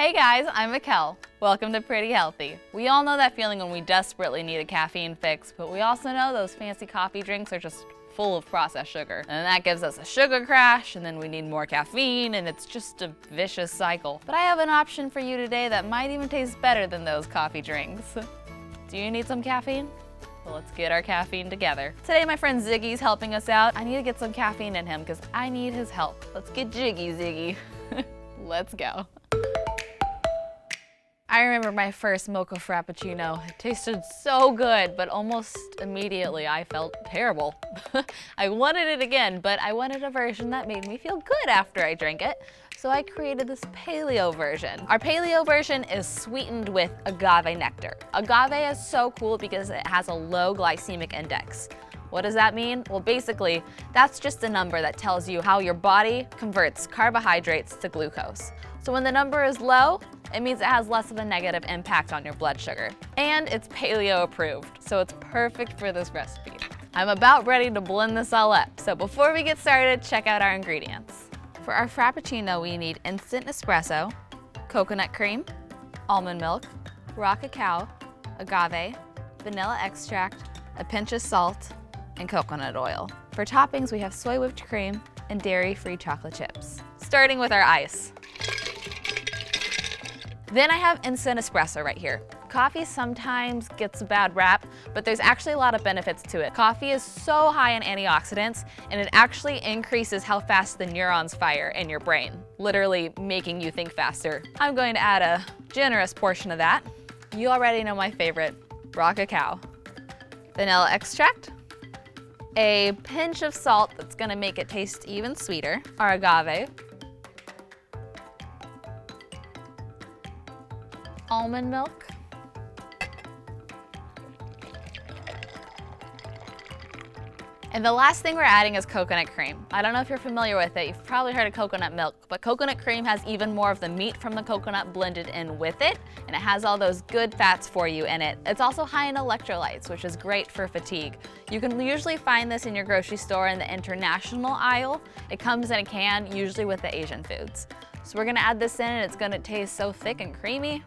Hey guys, I'm Mikkel. Welcome to Pretty Healthy. We all know that feeling when we desperately need a caffeine fix, but we also know those fancy coffee drinks are just full of processed sugar. And that gives us a sugar crash, and then we need more caffeine, and it's just a vicious cycle. But I have an option for you today that might even taste better than those coffee drinks. Do you need some caffeine? Well, let's get our caffeine together. Today my friend Ziggy's helping us out. I need to get some caffeine in him because I need his help. Let's get jiggy, Ziggy. Let's go. I remember my first mocha frappuccino. It tasted so good, but almost immediately I felt terrible. I wanted it again, but I wanted a version that made me feel good after I drank it. So I created this paleo version. Our paleo version is sweetened with agave nectar. Agave is so cool because it has a low glycemic index. What does that mean? Well, basically, that's just a number that tells you how your body converts carbohydrates to glucose. So when the number is low, it means it has less of a negative impact on your blood sugar. And it's paleo approved, so it's perfect for this recipe. I'm about ready to blend this all up, so before we get started, check out our ingredients. For our frappuccino, we need instant espresso, coconut cream, almond milk, raw cacao, agave, vanilla extract, a pinch of salt, and coconut oil. For toppings, we have soy whipped cream and dairy-free chocolate chips. Starting with our ice. Then I have instant espresso right here. Coffee sometimes gets a bad rap, but there's actually a lot of benefits to it. Coffee is so high in antioxidants, and it actually increases how fast the neurons fire in your brain, literally making you think faster. I'm going to add a generous portion of that. You already know my favorite, raw cacao. Vanilla extract, a pinch of salt that's gonna make it taste even sweeter, our agave, almond milk, and the last thing we're adding is coconut cream. I don't know if you're familiar with it, you've probably heard of coconut milk, but coconut cream has even more of the meat from the coconut blended in with it, and it has all those good fats for you in it. It's also high in electrolytes, which is great for fatigue. You can usually find this in your grocery store in the international aisle. It comes in a can, usually with the Asian foods. So we're gonna add this in, and it's gonna taste so thick and creamy.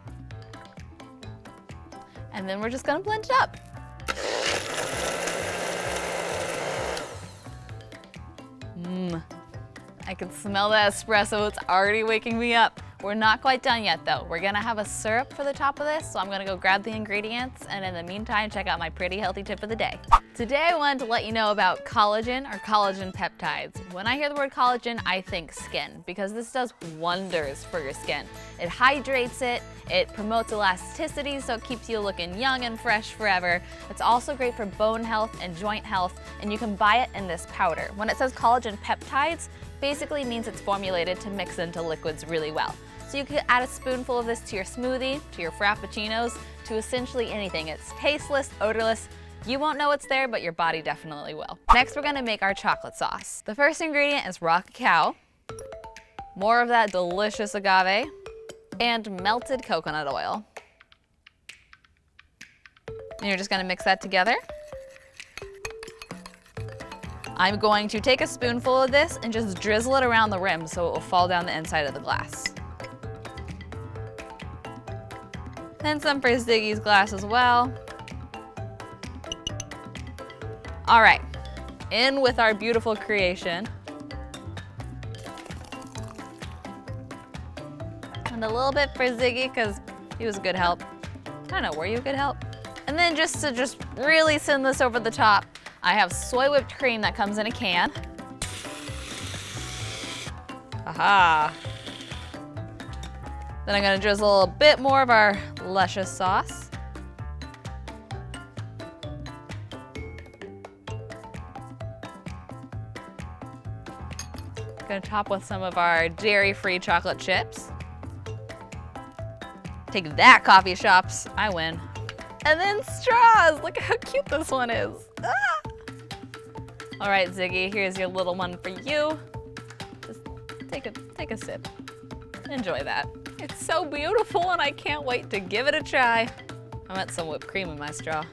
And then we're just gonna blend it up. I can smell the espresso, it's already waking me up. We're not quite done yet though. We're gonna have a syrup for the top of this, so I'm gonna go grab the ingredients, and in the meantime, check out my pretty healthy tip of the day. Today I wanted to let you know about collagen or collagen peptides. When I hear the word collagen, I think skin, because this does wonders for your skin. It hydrates it, it promotes elasticity so it keeps you looking young and fresh forever. It's also great for bone health and joint health, and you can buy it in this powder. When it says collagen peptides, basically means it's formulated to mix into liquids really well. So you could add a spoonful of this to your smoothie, to your frappuccinos, to essentially anything. It's tasteless, odorless. You won't know it's there, but your body definitely will. Next, we're gonna make our chocolate sauce. The first ingredient is raw cacao, more of that delicious agave, and melted coconut oil. And you're just gonna mix that together. I'm going to take a spoonful of this and just drizzle it around the rim so it will fall down the inside of the glass. Then some for Ziggy's glass as well. All right, in with our beautiful creation. And a little bit for Ziggy because he was a good help. I don't know, were you a good help? And then just to really send this over the top, I have soy whipped cream that comes in a can. Aha. Then I'm gonna drizzle a bit more of our luscious sauce. Gonna top with some of our dairy-free chocolate chips. Take that, coffee shops, I win. And then straws, look at how cute this one is. Ah! All right, Ziggy, here's your little one for you. Just take a sip. Enjoy that. It's so beautiful and I can't wait to give it a try. I want some whipped cream in my straw.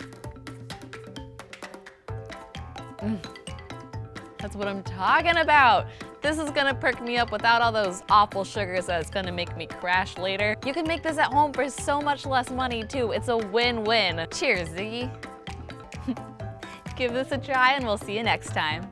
That's what I'm talking about. This is gonna perk me up without all those awful sugars that's gonna make me crash later. You can make this at home for so much less money too. It's a win-win. Cheers, Ziggy. Give this a try and we'll see you next time.